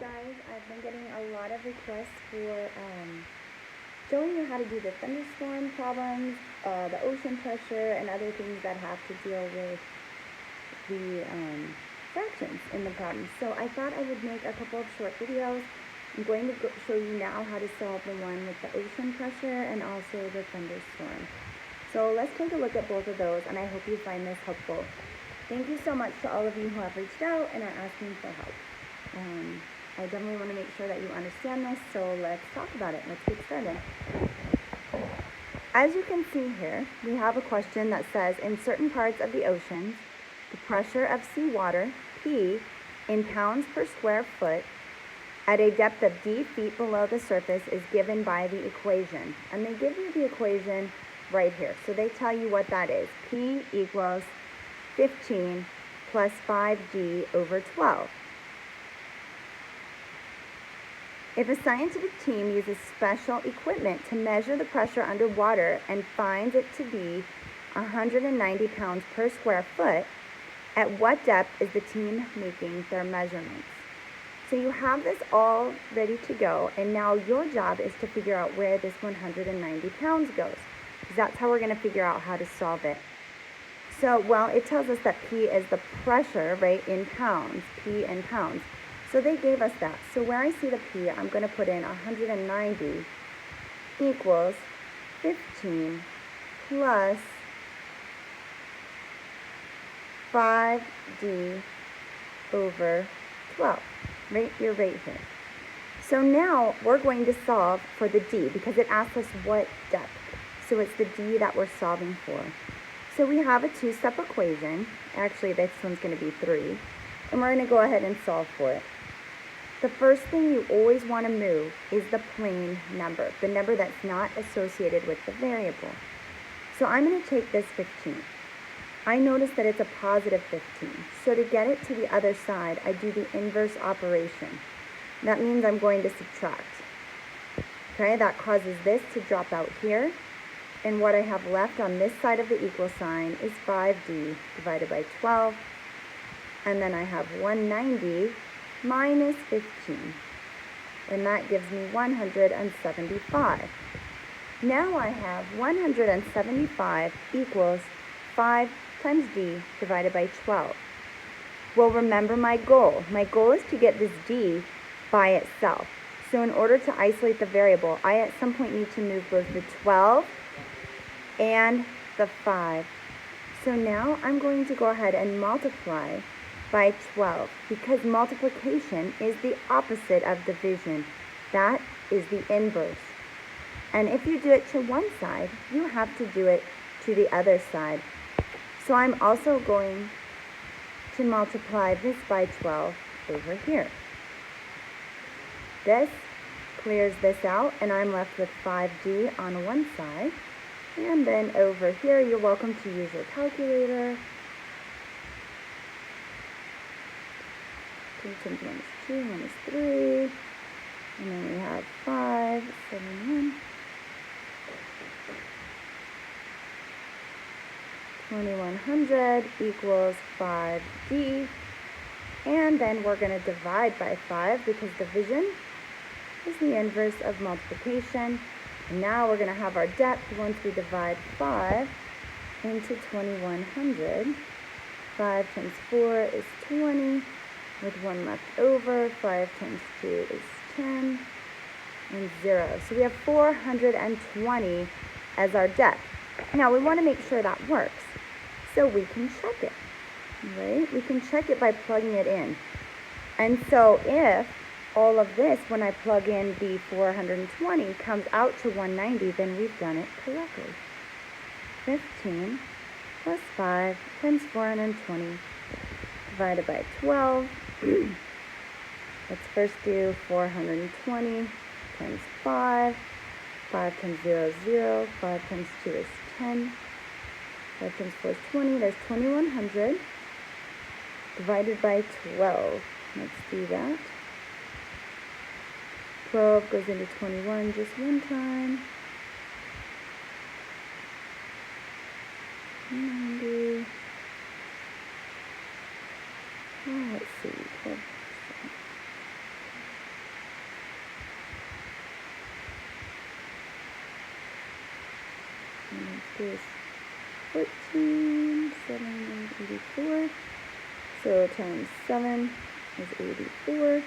guys, I've been getting a lot of requests for showing you how to do the thunderstorm problems, the ocean pressure, and other things that have to deal with the fractions in the problem. So I thought I would make a couple of short videos. I'm going to show you now how to solve the one with the ocean pressure and also the thunderstorm. So let's take a look at both of those, and I hope you find this helpful. Thank you so much to all of you who have reached out and are asking for help. I definitely want to make sure that you understand this, so let's talk about it. Let's get started. As you can see here, we have a question that says, in certain parts of the oceans, the pressure of seawater, P, in pounds per square foot, at a depth of d feet below the surface is given by the equation. And they give you the equation right here. So they tell you what that is. P equals 15 plus 5d over 12. If a scientific team uses special equipment to measure the pressure underwater and finds it to be 190 pounds per square foot, at what depth is the team making their measurements? So you have this all ready to go, and now your job is to figure out where this 190 pounds goes, because that's how we're going to figure out how to solve it. So, well, it tells us that P is the pressure, right, in pounds, P in pounds. So they gave us that. So where I see the P, I'm going to put in 190 equals 15 plus 5d over 12. Right? You're right here. So now we're going to solve for the d because it asks us what depth. So it's the d that we're solving for. So we have a two-step equation. Actually, this one's going to be 3. And we're going to go ahead and solve for it. The first thing you always want to move is the plane number, the number that's not associated with the variable. So I'm going to take this 15. I notice that it's a positive 15. So to get it to the other side, I do the inverse operation. That means I'm going to subtract. Okay, that causes this to drop out here. And what I have left on this side of the equal sign is 5d divided by 12. And then I have 190 minus 15. And that gives me 175. Now I have 175 equals 5 times d divided by 12. Well, remember my goal. My goal is to get this d by itself. So in order to isolate the variable, I at some point need to move both the 12 and the 5. So now I'm going to go ahead and multiply by 12 because multiplication is the opposite of division. That is the inverse. And if you do it to one side, you have to do it to the other side. So I'm also going to multiply this by 12 over here. This clears this out, and I'm left with 5d on one side. And then over here, you're welcome to use your calculator. 2 times 1 is 2, 1 is 3. And then we have 5, 7, 1. 2100 equals 5d. And then we're going to divide by 5 because division is the inverse of multiplication. And now we're going to have our depth once we divide 5 into 2100. 5 times 4 is 20, with 1 left over. 5 times 2 is 10, and 0. So we have 420 as our depth. Now we want to make sure that works, so we can check it, right? We can check it by plugging it in. And so if all of this, when I plug in the 420, comes out to 190, then we've done it correctly. 15 plus 5 times 420 divided by 12. Let's first do 420 times 5. 5 times 0 is 0. 5 times 2 is 10. 5 times 4 is 20. There's 2100 divided by 12. Let's do that. 12 goes into 21 just one time. 90. Let's see. is 14, 7, 84. So times 7 is 84.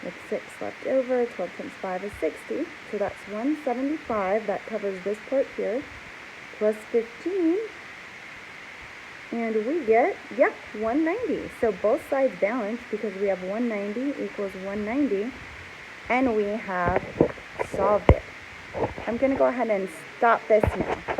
With 6 left over, 12 times 5 is 60. So that's 175. That covers this part here. Plus 15. And we get, yep, 190. So both sides balance because we have 190 equals 190. And we have solved it. I'm going to go ahead and stop this now.